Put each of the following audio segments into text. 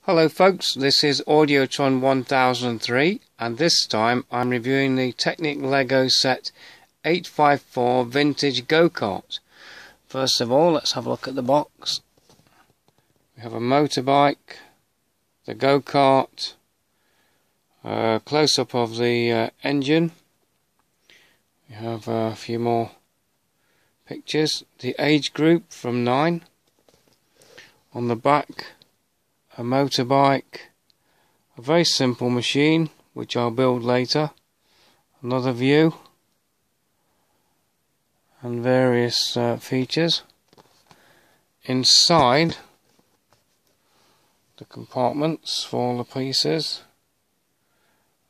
Hello folks, this is Audiotron 1003 and this time I'm reviewing the Technic Lego set 854 Vintage Go-Kart. First of all, let's have a look at the box. We have a motorbike, the go-kart, close-up of the engine. We have a few more pictures. The age group from 9. On the back, a motorbike, a very simple machine which I'll build later, another view and various features. Inside the compartments for all the pieces,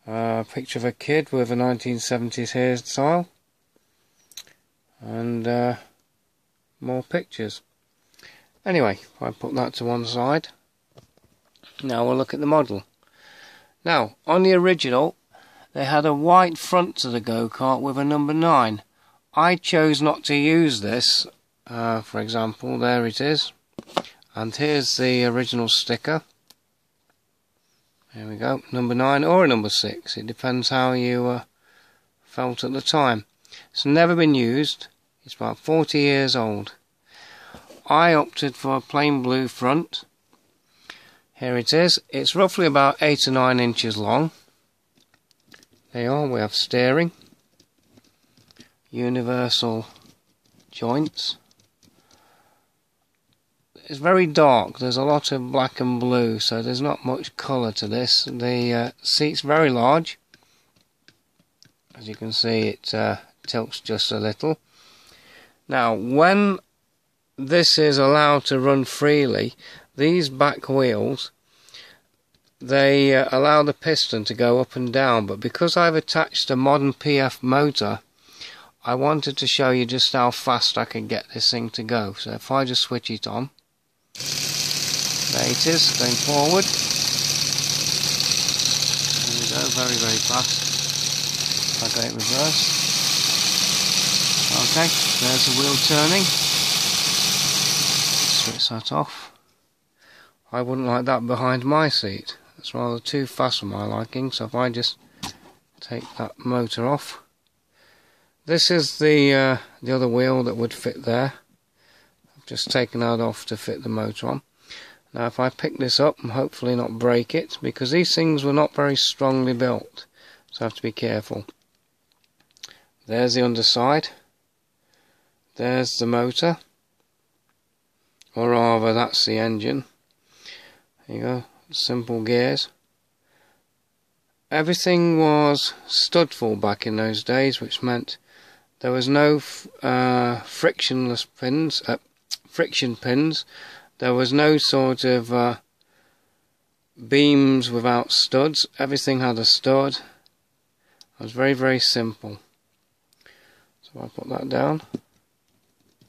a picture of a kid with a 1970s hairstyle and more pictures. Anyway, if I put that to one side, now we'll look at the model. Now, on the original, they had a white front to the go-kart with a number 9. I chose not to use this. For example, there it is. And here's the original sticker. There we go, number 9 or a number 6. It depends how you felt at the time. It's never been used. It's about 40 years old. I opted for a plain blue front. Here it is. It's roughly about 8 or 9 inches long. There you are. We have steering, universal joints. It's very dark. There's a lot of black and blue, so there's not much colour to this. The seat's very large. As you can see, it tilts just a little. Now, when this is allowed to run freely, these back wheels, they allow the piston to go up and down, but because I've attached a modern PF motor, I wanted to show you just how fast I can get this thing to go. So if I just switch it on, there it is, going forward. There we go, very, very fast. If I go in reverse. Okay, there's the wheel turning. Switch that off. I wouldn't like that behind my seat. It's rather too fast for my liking, so if I just take that motor off. This is the other wheel that would fit there. I've just taken that off to fit the motor on. Now if I pick this up and hopefully not break it, because these things were not very strongly built, so I have to be careful. There's the underside. There's the motor, or rather that's the engine. There you go, simple gears. Everything was studful back in those days, which meant there was no friction pins. There was no sort of beams without studs. Everything had a stud. It was very, very simple. So I put that down.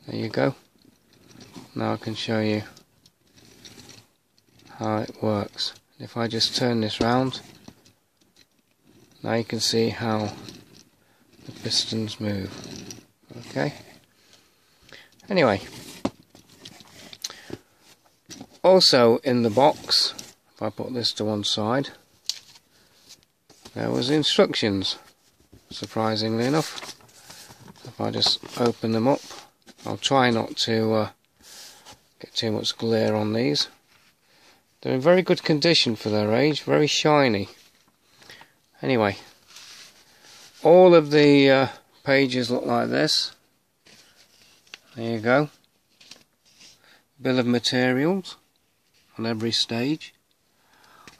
There you go. Now I can show you how it works. If I just turn this round, now you can see how the pistons move. Okay. Anyway, also in the box, if I put this to one side, there was instructions, surprisingly enough. If I just open them up, I'll try not to get too much glare on these. They're in very good condition for their age, very shiny. Anyway, all of the pages look like this. There you go. Bill of materials on every stage.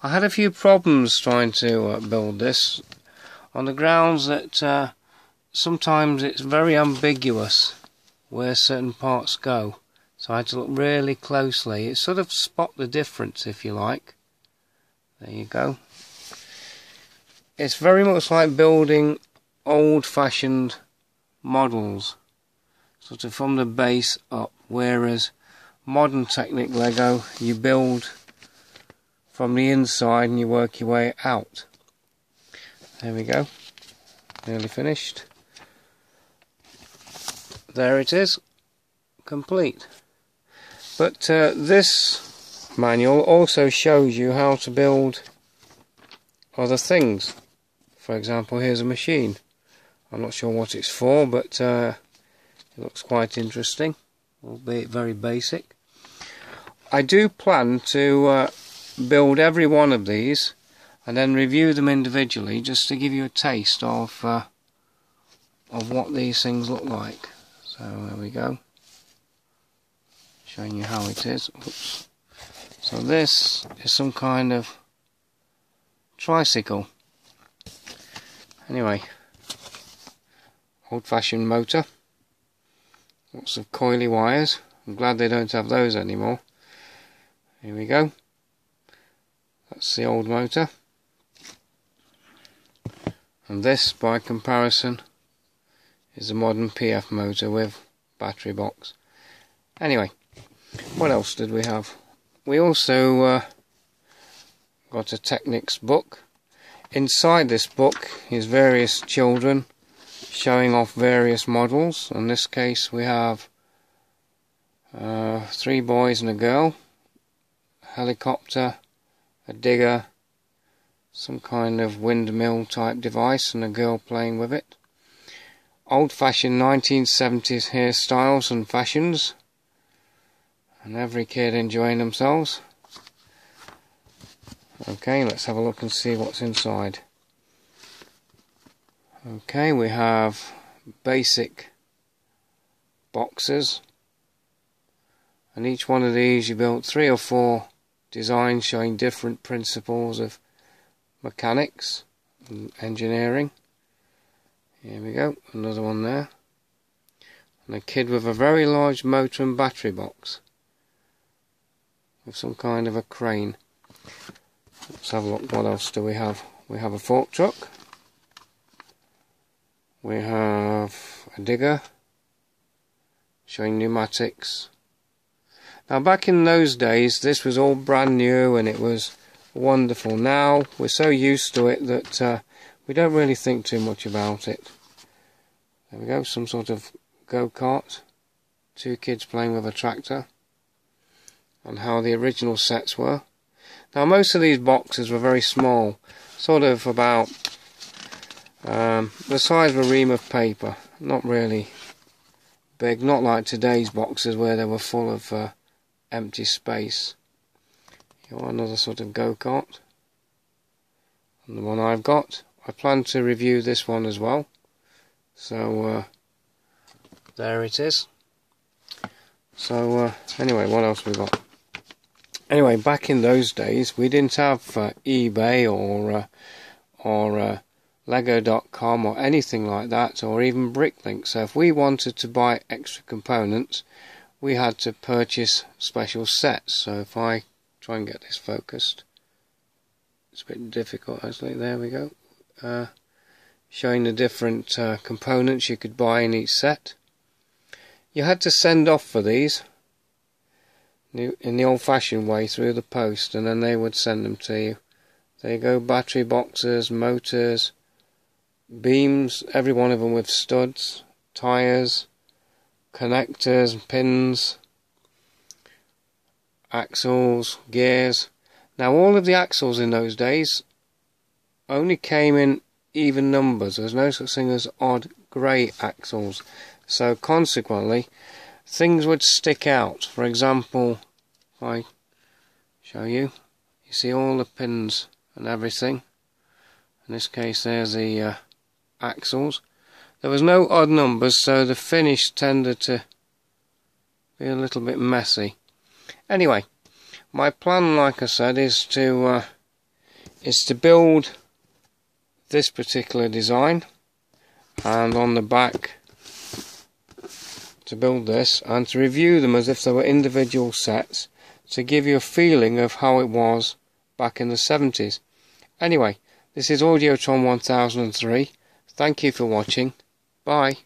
I had a few problems trying to build this, on the grounds that sometimes it's very ambiguous where certain parts go. So I had to look really closely. It sort of spot the difference, if you like. There you go. It's very much like building old-fashioned models, sort of from the base up, whereas modern Technic Lego, you build from the inside and you work your way out. There we go. Nearly finished. There it is. Complete. But this manual also shows you how to build other things. For example, here's a machine. I'm not sure what it's for, but it looks quite interesting, albeit very basic. I do plan to build every one of these and then review them individually, just to give you a taste of what these things look like. So there we go, showing you how it is. Oops. So this is some kind of tricycle. Anyway, old-fashioned motor, lots of coily wires. I'm glad they don't have those anymore. Here we go, that's the old motor, and this by comparison is a modern PF motor with battery box. Anyway, what else did we have? We also got a Technics book. Inside this book is various children showing off various models. In this case we have 3 boys and a girl, a helicopter, a digger, some kind of windmill type device, and a girl playing with it. Old-fashioned 1970s hairstyles and fashions, and every kid enjoying themselves. Okay, let's have a look and see what's inside. Okay, we have basic boxes, and each one of these you built 3 or 4 designs showing different principles of mechanics and engineering. Here we go, another one there, and a kid with a very large motor and battery box with some kind of a crane. Let's have a look, what else do we have? We have a fork truck, we have a digger showing pneumatics. Now back in those days this was all brand new and it was wonderful. Now we're so used to it that we don't really think too much about it. There we go, some sort of go-kart, 2 kids playing with a tractor, and how the original sets were. Now most of these boxes were very small, sort of about the size of a ream of paper, not really big, not like today's boxes where they were full of empty space. You want another sort of go-kart, and the one I've got. I plan to review this one as well, so there it is. So anyway, what else we got? Anyway, back in those days we didn't have eBay or Lego.com or anything like that, or even Bricklink. So if we wanted to buy extra components, we had to purchase special sets. So if I try and get this focused, it's a bit difficult actually. There we go, showing the different components you could buy in each set. You had to send off for these in the old-fashioned way through the post, and then they would send them to you. There you go, battery boxes, motors, beams, every one of them with studs, tyres, connectors, pins, axles, gears. Now all of the axles in those days only came in even numbers. There's no such thing as odd grey axles, so consequently things would stick out. For example, if I show you, you see all the pins and everything. In this case there's the axles. There was no odd numbers, so the finish tended to be a little bit messy. Anyway, my plan, like I said, is to build this particular design, and on the back to build this, and to review them as if they were individual sets, to give you a feeling of how it was back in the 70s. Anyway, this is Audiotron 1003. Thank you for watching. Bye.